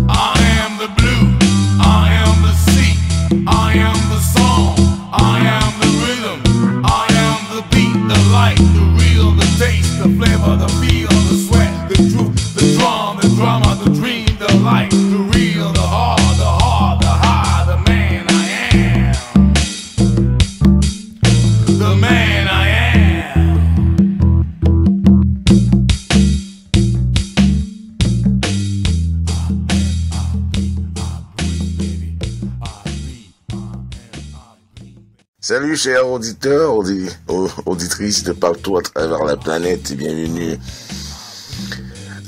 I am the blue, I am the sea, I am the song, I am the rhythm, I am the beat, the light, the real, the taste, the flavor, the feel, the sweat, the truth, the drum, the drama, the dream, the light, the real, the hard, the high, the man I am. The man I am. Salut chers auditeurs, auditrices de partout à travers la planète et bienvenue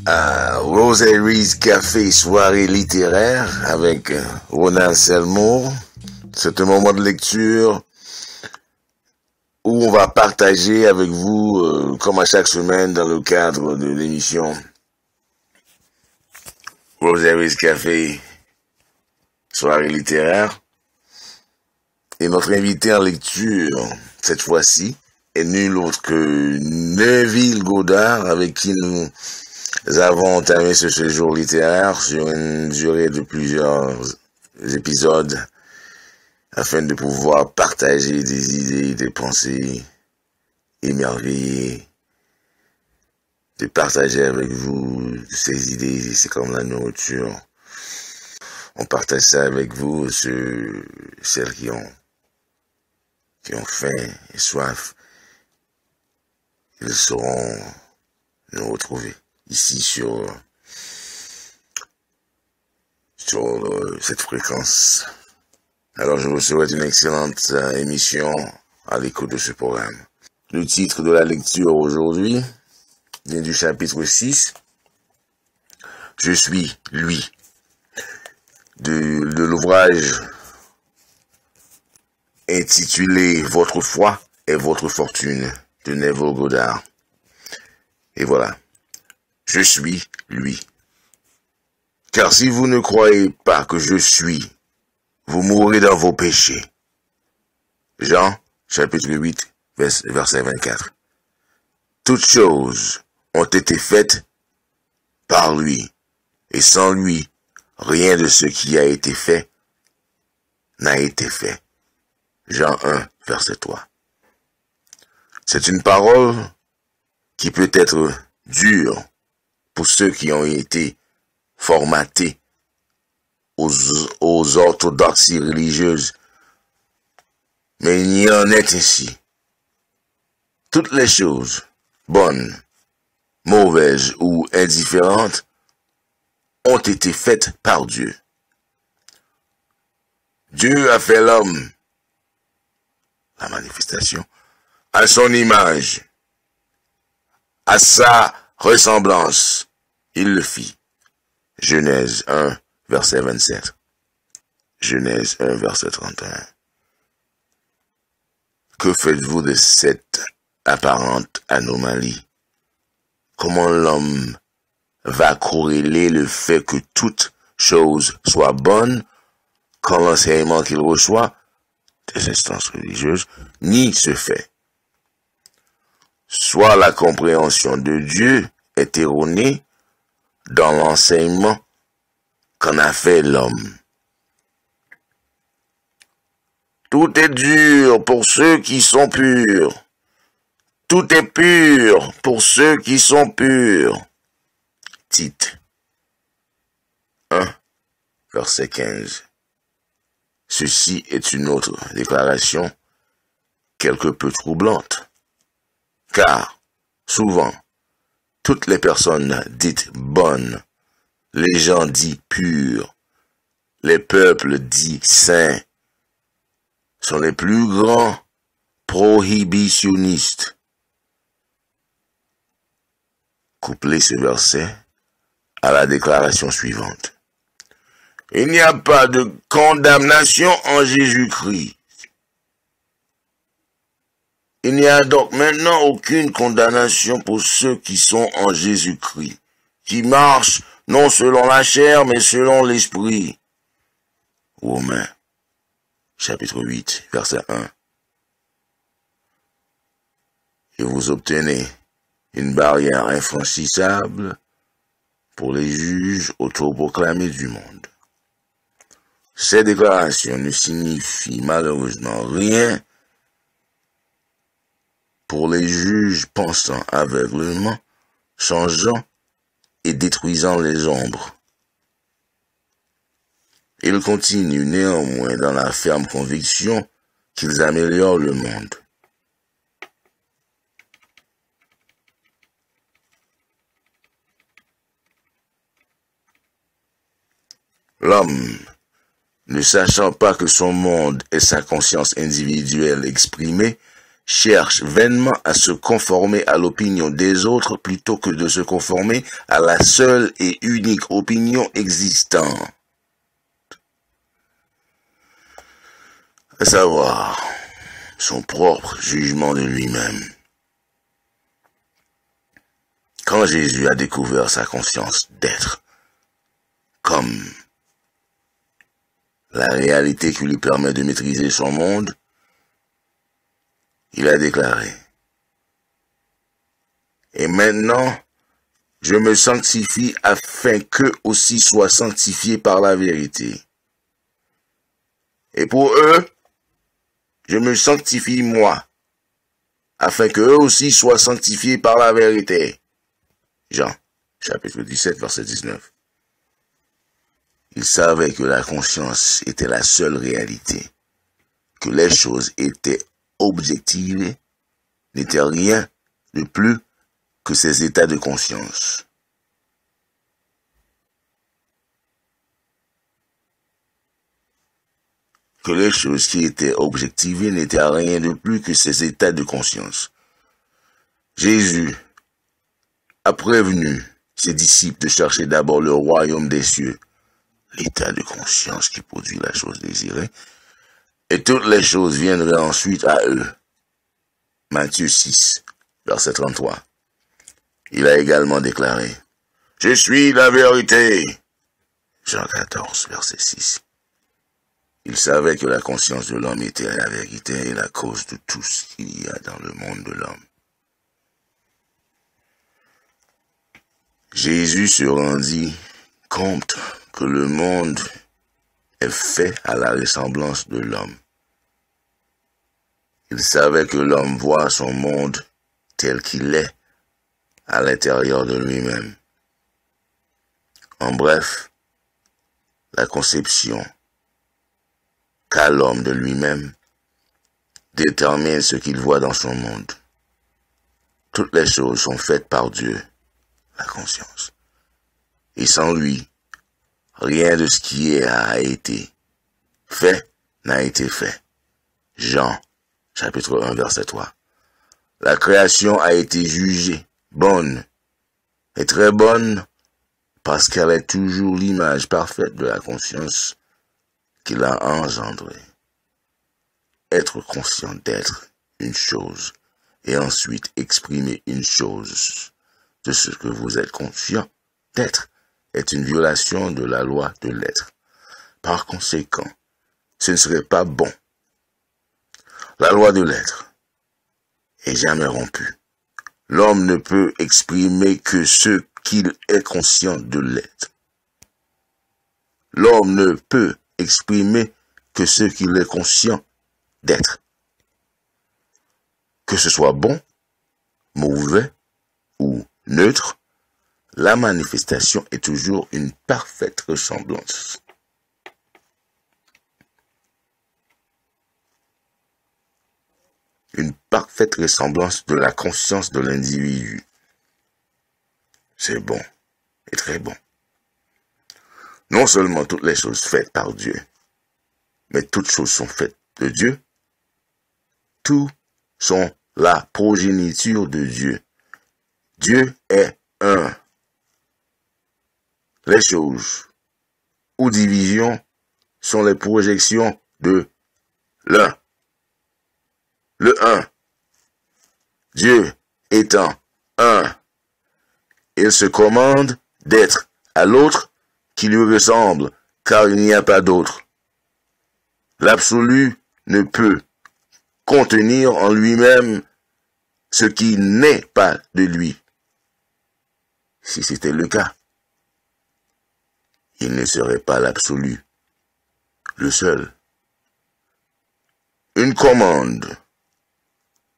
à Rosary's Café soirée littéraire avec Ronald Selmour. C'est un moment de lecture où on va partager avec vous, comme à chaque semaine dans le cadre de l'émission Rosary's Café soirée littéraire. Et notre invité en lecture, cette fois-ci, est nul autre que Neville Goddard, avec qui nous avons entamé ce séjour littéraire sur une durée de plusieurs épisodes, afin de pouvoir partager des idées, des pensées émerveillées, de partager avec vous ces idées, c'est comme la nourriture. On partage ça avec vous, celles qui ont faim et soif, ils sauront nous retrouver ici sur cette fréquence. Alors je vous souhaite une excellente émission à l'écoute de ce programme. Le titre de la lecture aujourd'hui vient du chapitre 6, Je suis lui, de l'ouvrage intitulé Votre foi est votre fortune de Neville Goddard. Et voilà. Je suis lui. Car si vous ne croyez pas que je suis, vous mourrez dans vos péchés. Jean, chapitre 8, verset 24. Toutes choses ont été faites par lui, et sans lui, rien de ce qui a été fait n'a été fait. Jean 1, verset 3. C'est une parole qui peut être dure pour ceux qui ont été formatés aux orthodoxies religieuses, mais il y en est ainsi. Toutes les choses, bonnes, mauvaises ou indifférentes, ont été faites par Dieu. Dieu a fait l'homme, la manifestation, à son image, à sa ressemblance, il le fit. Genèse 1, verset 27. Genèse 1, verset 31. Que faites-vous de cette apparente anomalie? Comment l'homme va corréler le fait que toute chose soit bonne quand l'enseignement qu'il reçoit des instances religieuses nie ce fait? Soit la compréhension de Dieu est erronée dans l'enseignement qu'en a fait l'homme. Tout est dur pour ceux qui sont purs. Tout est pur pour ceux qui sont purs. Tite 1, verset 15. Ceci est une autre déclaration quelque peu troublante, car souvent, toutes les personnes dites bonnes, les gens dits purs, les peuples dits saints, sont les plus grands prohibitionnistes. Couplez ce verset à la déclaration suivante. Il n'y a pas de condamnation en Jésus-Christ. Il n'y a donc maintenant aucune condamnation pour ceux qui sont en Jésus-Christ, qui marchent non selon la chair, mais selon l'esprit. Romains, chapitre 8, verset 1. Et vous obtenez une barrière infranchissable pour les juges autoproclamés du monde. Ces déclarations ne signifient malheureusement rien pour les juges pensant aveuglément, changeant et détruisant les ombres. Ils continuent néanmoins dans la ferme conviction qu'ils améliorent le monde. L'homme, ne sachant pas que son monde est sa conscience individuelle exprimée, cherche vainement à se conformer à l'opinion des autres plutôt que de se conformer à la seule et unique opinion existante. À savoir, son propre jugement de lui-même. Quand Jésus a découvert sa conscience d'être comme la réalité qui lui permet de maîtriser son monde, il a déclaré: « Et maintenant, je me sanctifie afin qu'eux aussi soient sanctifiés par la vérité. Et pour eux, je me sanctifie moi, afin qu'eux aussi soient sanctifiés par la vérité. » Jean, chapitre 17, verset 19. Il savait que la conscience était la seule réalité, que les choses étaient objectivées, n'étaient rien de plus que ces états de conscience. Que les choses qui étaient objectivées n'étaient rien de plus que ces états de conscience. Jésus a prévenu ses disciples de chercher d'abord le royaume des cieux, l'état de conscience qui produit la chose désirée, et toutes les choses viendraient ensuite à eux. Matthieu 6, verset 33. Il a également déclaré: « Je suis la vérité. » Jean 14, verset 6. Il savait que la conscience de l'homme était la vérité et la cause de tout ce qu'il y a dans le monde de l'homme. Jésus se rendit compte que le monde est fait à la ressemblance de l'homme. Il savait que l'homme voit son monde tel qu'il est à l'intérieur de lui-même. En bref, la conception qu'a l'homme de lui-même détermine ce qu'il voit dans son monde. Toutes les choses sont faites par Dieu, la conscience. Et sans lui, rien de ce qui a été fait n'a été fait. Jean, chapitre 1, verset 3. La création a été jugée bonne, et très bonne, parce qu'elle est toujours l'image parfaite de la conscience qu'il a engendrée. Être conscient d'être une chose, et ensuite exprimer une chose de ce que vous êtes conscient d'être, est une violation de la loi de l'être. Par conséquent, ce ne serait pas bon. La loi de l'être est jamais rompue. L'homme ne peut exprimer que ce qu'il est conscient de l'être. L'homme ne peut exprimer que ce qu'il est conscient d'être. Que ce soit bon, mauvais ou neutre, la manifestation est toujours une parfaite ressemblance. Une parfaite ressemblance de la conscience de l'individu. C'est bon, et très bon. Non seulement toutes les choses faites par Dieu, mais toutes choses sont faites de Dieu. Tout sont la progéniture de Dieu. Dieu est un. Les choses ou divisions sont les projections de l'un. Le un. Dieu étant un, il se commande d'être à l'autre qui lui ressemble, car il n'y a pas d'autre. L'absolu ne peut contenir en lui-même ce qui n'est pas de lui. Si c'était le cas, il ne serait pas l'absolu, le seul. Une commande,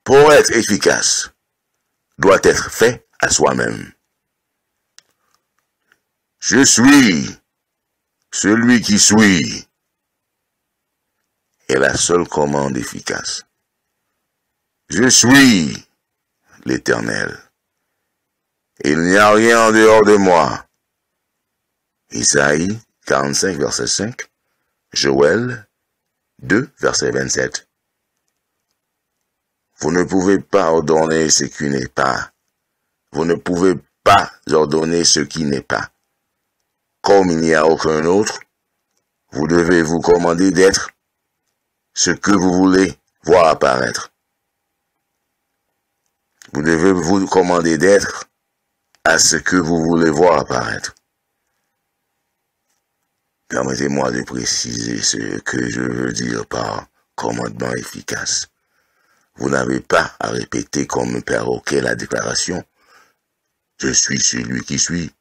pour être efficace, doit être faite à soi-même. Je suis celui qui suis est la seule commande efficace. Je suis l'Éternel. Il n'y a rien en dehors de moi. Isaïe 45, verset 5. Joël 2, verset 27. Vous ne pouvez pas ordonner ce qui n'est pas. Vous ne pouvez pas ordonner ce qui n'est pas. Comme il n'y a aucun autre, vous devez vous commander d'être ce que vous voulez voir apparaître. Vous devez vous commander d'être à ce que vous voulez voir apparaître. Permettez-moi de préciser ce que je veux dire par commandement efficace. Vous n'avez pas à répéter comme un perroquet la déclaration « Je suis celui qui suis ».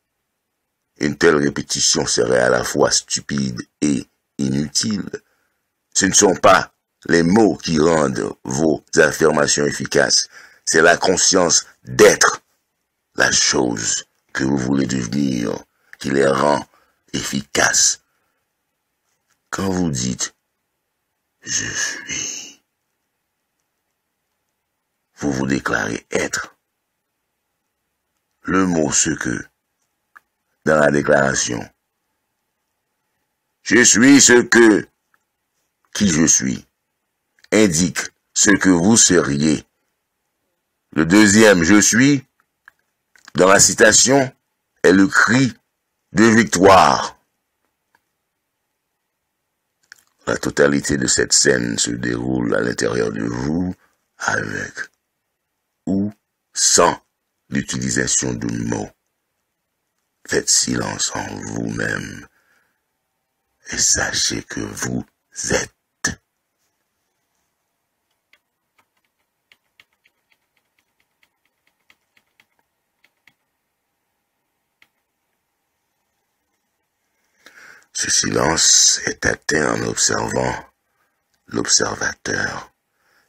Une telle répétition serait à la fois stupide et inutile. Ce ne sont pas les mots qui rendent vos affirmations efficaces, c'est la conscience d'être la chose que vous voulez devenir qui les rend efficaces. Quand vous dites « je suis », vous vous déclarez être. Le mot « ce que » dans la déclaration. Je suis ce que, qui je suis, indique ce que vous seriez. Le deuxième je suis, dans la citation, est le cri de victoire. La totalité de cette scène se déroule à l'intérieur de vous, avec ou sans l'utilisation de mots. Faites silence en vous-même et sachez que vous êtes. Ce silence est atteint en observant l'observateur,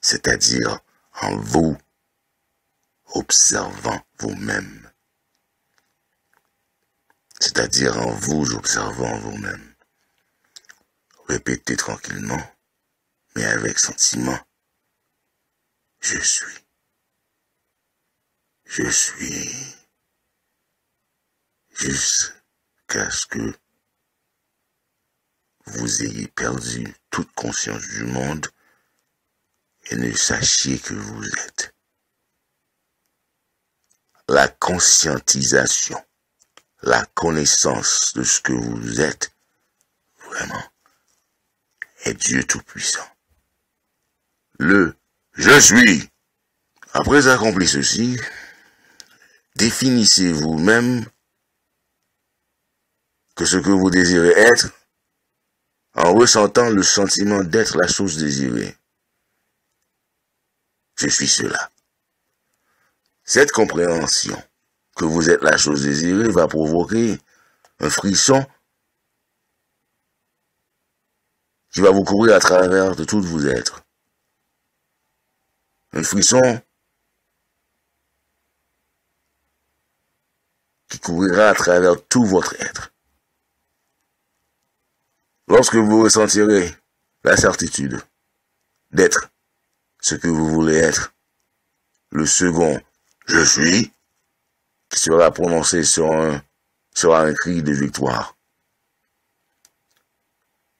c'est-à-dire en vous observant vous-même. C'est-à-dire en vous observant vous-même. Répétez tranquillement, mais avec sentiment. Je suis. Je suis. Jusqu'à ce que vous ayez perdu toute conscience du monde et ne sachiez que vous êtes. La conscientisation, la connaissance de ce que vous êtes, vraiment, est Dieu Tout-Puissant. Le « je suis ». Après accompli ceci, définissez vous-même que ce que vous désirez être en ressentant le sentiment d'être la chose désirée. Je suis cela. Cette compréhension que vous êtes la chose désirée va provoquer un frisson qui va vous courir à travers de tout vous être. Un frisson qui couvrira à travers tout votre être. Lorsque vous ressentirez la certitude d'être ce que vous voulez être, le second « je suis » qui sera prononcé sera un cri de victoire.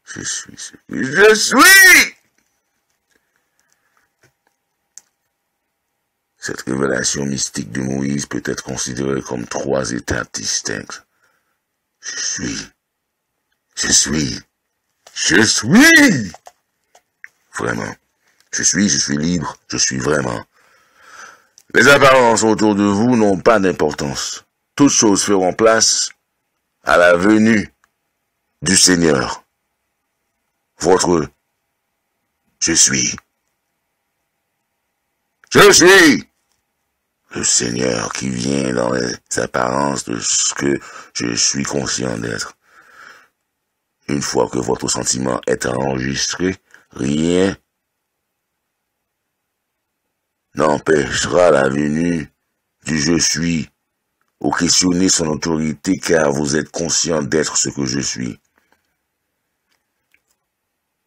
Je suis ce que je suis. Cette révélation mystique de Moïse peut être considérée comme 3 étapes distinctes. Je suis. Je suis. Je suis. Vraiment. Je suis libre, je suis vraiment. Les apparences autour de vous n'ont pas d'importance. Toutes choses feront place à la venue du Seigneur. Votre je suis. Je suis le Seigneur qui vient dans les apparences de ce que je suis conscient d'être. une fois que votre sentiment est enregistré, rien n'empêchera la venue du je suis ou questionner son autorité car vous êtes conscient d'être ce que je suis.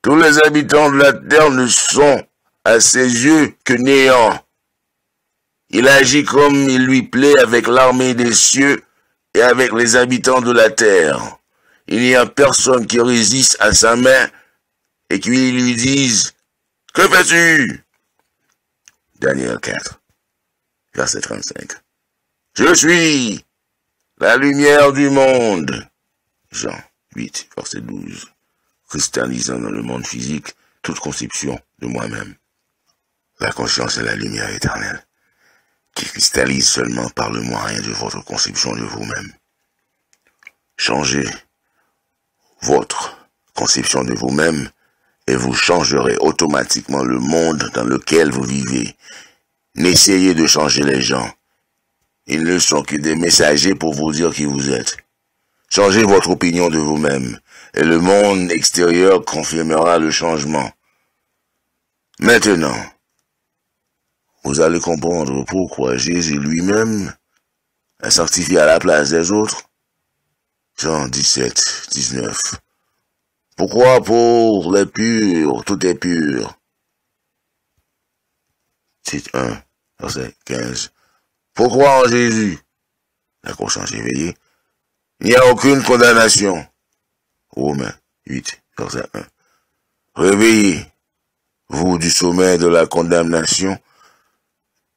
Tous les habitants de la terre ne sont à ses yeux que néants. Il agit comme il lui plaît avec l'armée des cieux et avec les habitants de la terre. Il n'y a personne qui résiste à sa main et qui lui dise « Que fais-tu » Daniel 4, verset 35. Je suis la lumière du monde. Jean 8, verset 12. Cristallisant dans le monde physique toute conception de moi-même. La conscience est la lumière éternelle, qui cristallise seulement par le moyen de votre conception de vous-même. Changez votre conception de vous-même et vous changerez automatiquement le monde dans lequel vous vivez. N'essayez de changer les gens. Ils ne sont que des messagers pour vous dire qui vous êtes. Changez votre opinion de vous-même et le monde extérieur confirmera le changement. Maintenant, vous allez comprendre pourquoi Jésus lui-même a sanctifié à la place des autres. Jean 17, 19. Pourquoi pour les purs, tout est pur? Titre 1, verset 15. Pourquoi en Jésus, la conscience éveillée, il n'y a aucune condamnation? Romains 8, verset 1. Réveillez, vous du sommeil de la condamnation,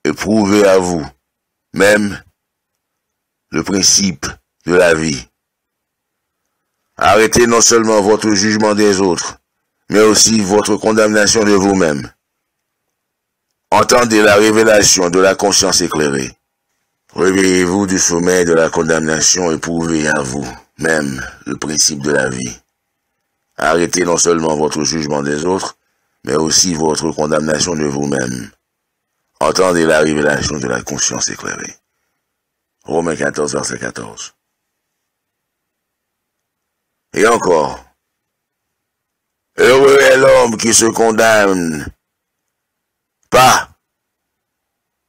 et prouvez à vous, même, le principe de la vie. Arrêtez non seulement votre jugement des autres, mais aussi votre condamnation de vous-même. Entendez la révélation de la conscience éclairée. Réveillez-vous du sommeil de la condamnation et prouvez à vous, même, le principe de la vie. Arrêtez non seulement votre jugement des autres, mais aussi votre condamnation de vous-même. Entendez la révélation de la conscience éclairée. Romains 14, verset 14. Et encore, heureux est l'homme qui se condamne, pas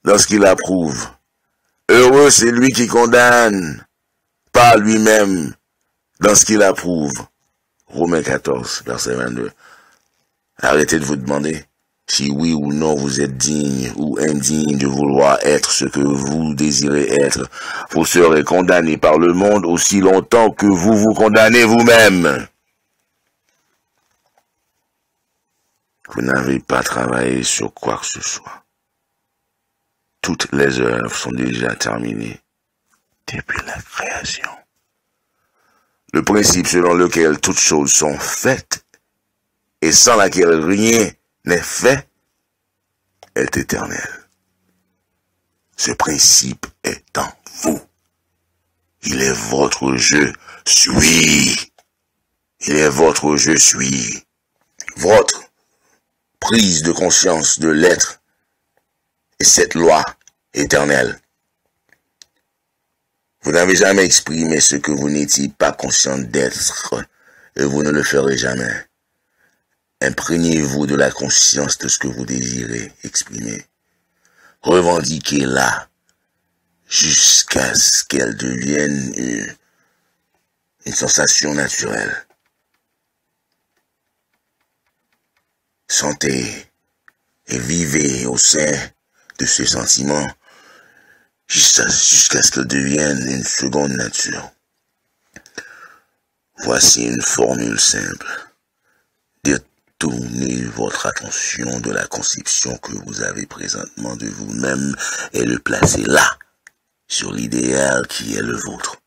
lorsqu'il approuve. Heureux c'est lui qui condamne, pas lui-même dans ce qu'il approuve. Romains 14, verset 22. Arrêtez de vous demander si oui ou non vous êtes digne ou indigne de vouloir être ce que vous désirez être. Vous serez condamné par le monde aussi longtemps que vous vous condamnez vous-même. Vous n'avez pas travaillé sur quoi que ce soit. Toutes les œuvres sont déjà terminées depuis la création. Le principe selon lequel toutes choses sont faites et sans laquelle rien n'est fait est éternel. Ce principe est en vous. Il est votre je suis. Il est votre je suis. Votre prise de conscience de l'être et cette loi éternelle. Vous n'avez jamais exprimé ce que vous n'étiez pas conscient d'être et vous ne le ferez jamais. Imprégnez-vous de la conscience de ce que vous désirez exprimer. Revendiquez-la jusqu'à ce qu'elle devienne une sensation naturelle. Sentez et vivez au sein de ce sentiment jusqu'à ce qu'elle devienne une seconde nature. Voici une formule simple. Détournez votre attention de la conception que vous avez présentement de vous-même et le placez là, sur l'idéal qui est le vôtre.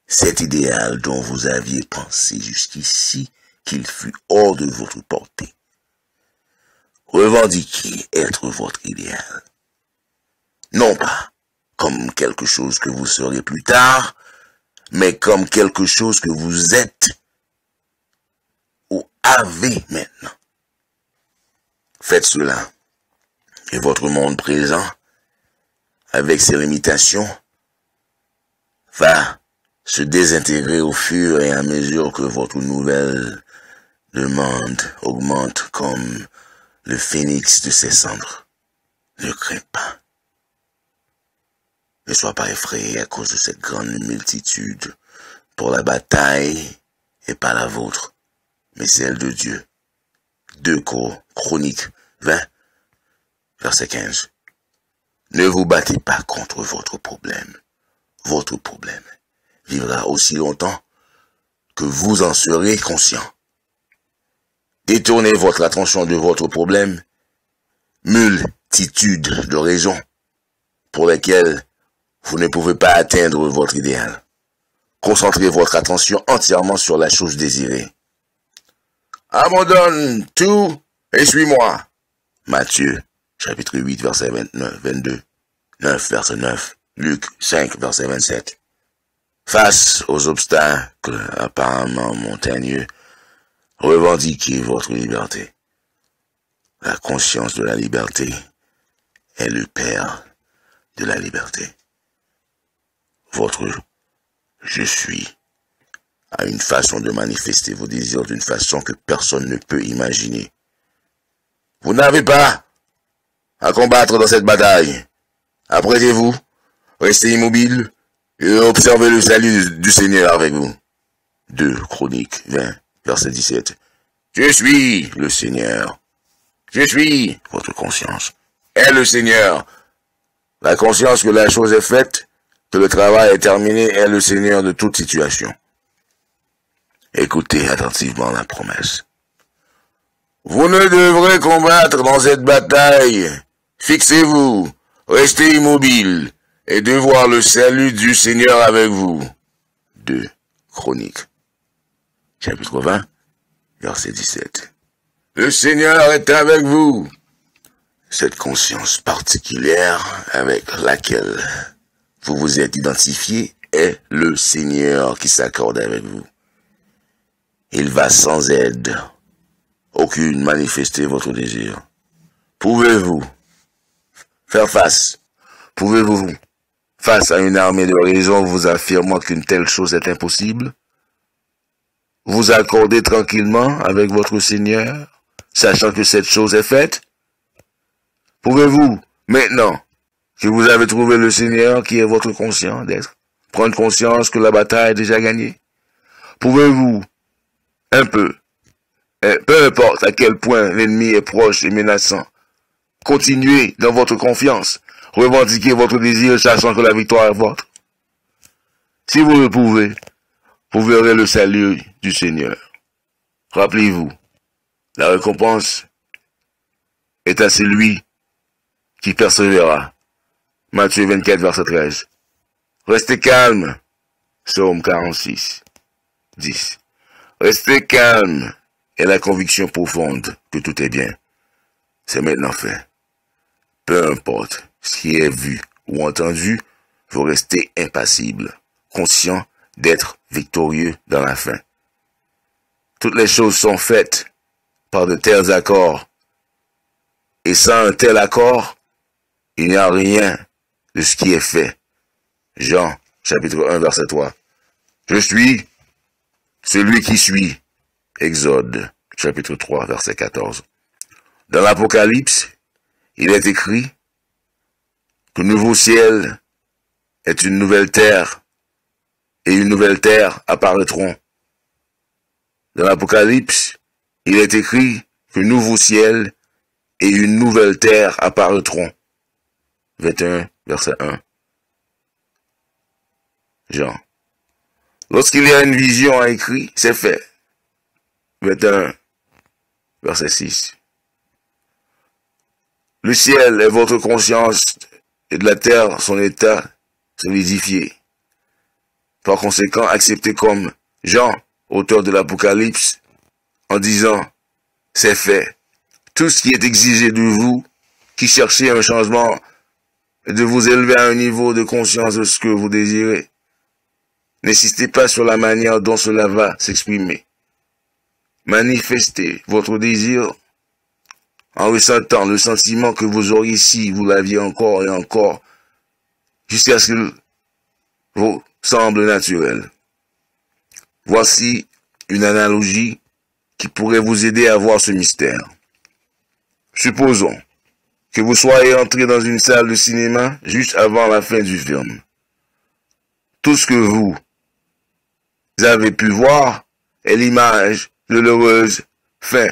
Cet idéal dont vous aviez pensé jusqu'ici qu'il fût hors de votre portée. Revendiquez être votre idéal. Non pas comme quelque chose que vous serez plus tard, mais comme quelque chose que vous êtes ou avez maintenant. Faites cela, et votre monde présent, avec ses limitations, va se désintégrer au fur et à mesure que votre nouvelle le monde augmente comme le phénix de ses cendres. Ne crains pas. Ne sois pas effrayé à cause de cette grande multitude, pour la bataille est pas la vôtre, mais celle de Dieu. 2 Chroniques 20, verset 15. Ne vous battez pas contre votre problème. Votre problème vivra aussi longtemps que vous en serez conscient. Détournez votre attention de votre problème, multitude de raisons pour lesquelles vous ne pouvez pas atteindre votre idéal. Concentrez votre attention entièrement sur la chose désirée. Abandonne tout et suis-moi. Matthieu, chapitre 8, verset 29, 22, 9, verset 9, Luc 5, verset 27. Face aux obstacles apparemment montagneux, revendiquez votre liberté. La conscience de la liberté est le père de la liberté. Votre je suis a une façon de manifester vos désirs d'une façon que personne ne peut imaginer. Vous n'avez pas à combattre dans cette bataille. Apprêtez-vous, restez immobile et observez le salut du Seigneur avec vous. 2 Chroniques 20, verset 17. Je suis le Seigneur. Je suis votre conscience. Est le Seigneur. La conscience que la chose est faite, que le travail est terminé, est le Seigneur de toute situation. Écoutez attentivement la promesse. Vous ne devrez combattre dans cette bataille. Fixez-vous, restez immobile et de voir le salut du Seigneur avec vous. 2 Chroniques, chapitre 20, verset 17. Le Seigneur est avec vous. Cette conscience particulière avec laquelle vous vous êtes identifié est le Seigneur qui s'accorde avec vous. Il va sans aide aucune manifester votre désir. Pouvez-vous faire face? Pouvez-vous, face à une armée de raisons vous affirmant qu'une telle chose est impossible, vous accorder tranquillement avec votre Seigneur, sachant que cette chose est faite? Pouvez-vous, maintenant que vous avez trouvé le Seigneur qui est votre conscience d'être, prendre conscience que la bataille est déjà gagnée? Pouvez-vous, un peu importe à quel point l'ennemi est proche et menaçant, continuez dans votre confiance, revendiquez votre désir, sachant que la victoire est vôtre? Si vous le pouvez, vous verrez le salut du Seigneur. Rappelez-vous, la récompense est à celui qui persévérera. Matthieu 24, verset 13. Restez calme. Psaume 46, 10. Restez calme et la conviction profonde que tout est bien. C'est maintenant fait. Peu importe ce qui est vu ou entendu, vous restez impassible, conscient d'être victorieux dans la fin. Toutes les choses sont faites par de tels accords. Et sans un tel accord, il n'y a rien de ce qui est fait. Jean, chapitre 1, verset 3. Je suis celui qui suis. Exode, chapitre 3, verset 14. Dans l'Apocalypse, il est écrit que le nouveau ciel est une nouvelle terre, et une nouvelle terre apparaîtront. Dans l'Apocalypse, il est écrit que le nouveau ciel et une nouvelle terre apparaîtront. 21, verset 1. Jean. Lorsqu'il y a une vision à écrit, c'est fait. 21, verset 6. Le ciel est votre conscience et de la terre son état solidifié. Par conséquent, acceptez comme Jean, auteur de l'Apocalypse, en disant, c'est fait. Tout ce qui est exigé de vous, qui cherchez un changement, est de vous élever à un niveau de conscience de ce que vous désirez. N'insistez pas sur la manière dont cela va s'exprimer. Manifestez votre désir en ressentant le sentiment que vous auriez si vous l'aviez encore et encore, jusqu'à ce qu'il vous semble naturel. Voici une analogie qui pourrait vous aider à voir ce mystère. Supposons que vous soyez entré dans une salle de cinéma juste avant la fin du film. Tout ce que vous avez pu voir est l'image de l'heureuse fin.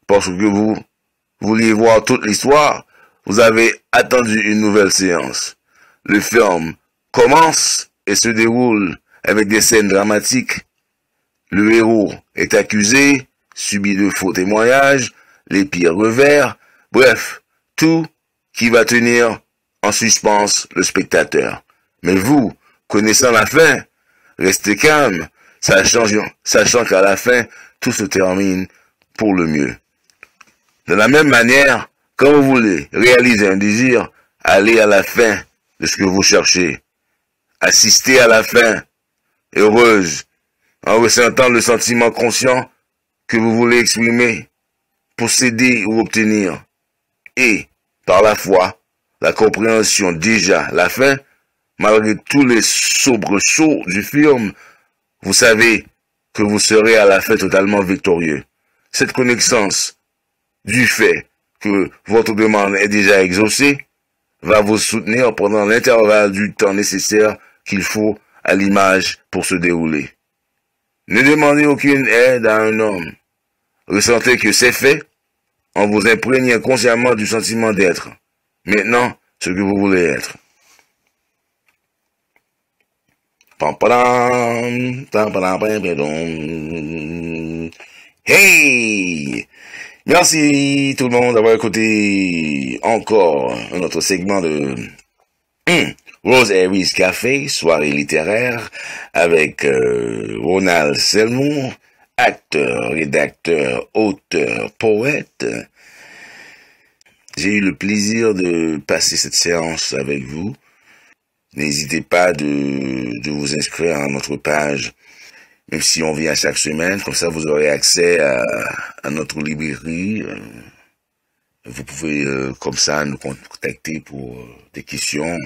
Parce que vous vouliez voir toute l'histoire, vous avez attendu une nouvelle séance. Le film commence et se déroule avec des scènes dramatiques. Le héros est accusé, subit de faux témoignages, les pires revers, bref, tout qui va tenir en suspens le spectateur. Mais vous, connaissant la fin, restez calme, sachant qu'à la fin, tout se termine pour le mieux. De la même manière, quand vous voulez réaliser un désir, allez à la fin de ce que vous cherchez. Assistez à la fin, heureuse, en ressentant le sentiment conscient que vous voulez exprimer, posséder ou obtenir. Et, par la foi, la compréhension déjà, la fin, malgré tous les soubresauts du film, vous savez que vous serez à la fin totalement victorieux. Cette connaissance du fait que votre demande est déjà exaucée va vous soutenir pendant l'intervalle du temps nécessaire qu'il faut à l'image pour se dérouler. Ne demandez aucune aide à un homme. Ressentez que c'est fait en vous imprégnant consciemment du sentiment d'être. Maintenant, ce que vous voulez être. Hey! Merci tout le monde d'avoir écouté encore un autre segment de Rose Harris Café, soirée littéraire, avec Ronald Selmour, acteur, rédacteur, auteur, poète. J'ai eu le plaisir de passer cette séance avec vous. N'hésitez pas de vous inscrire à notre page, même si on vient chaque semaine, comme ça vous aurez accès à notre librairie. Vous pouvez comme ça nous contacter pour des questions,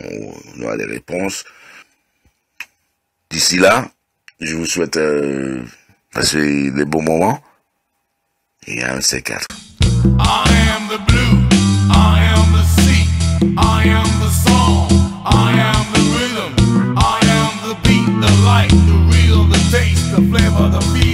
on aura des réponses. D'ici là, je vous souhaite passer des bons moments et à un C4. I am the blue, I am the sea, I am the song, I am the rhythm, I am the beat, the light, the real, the taste, the flavor, the feel.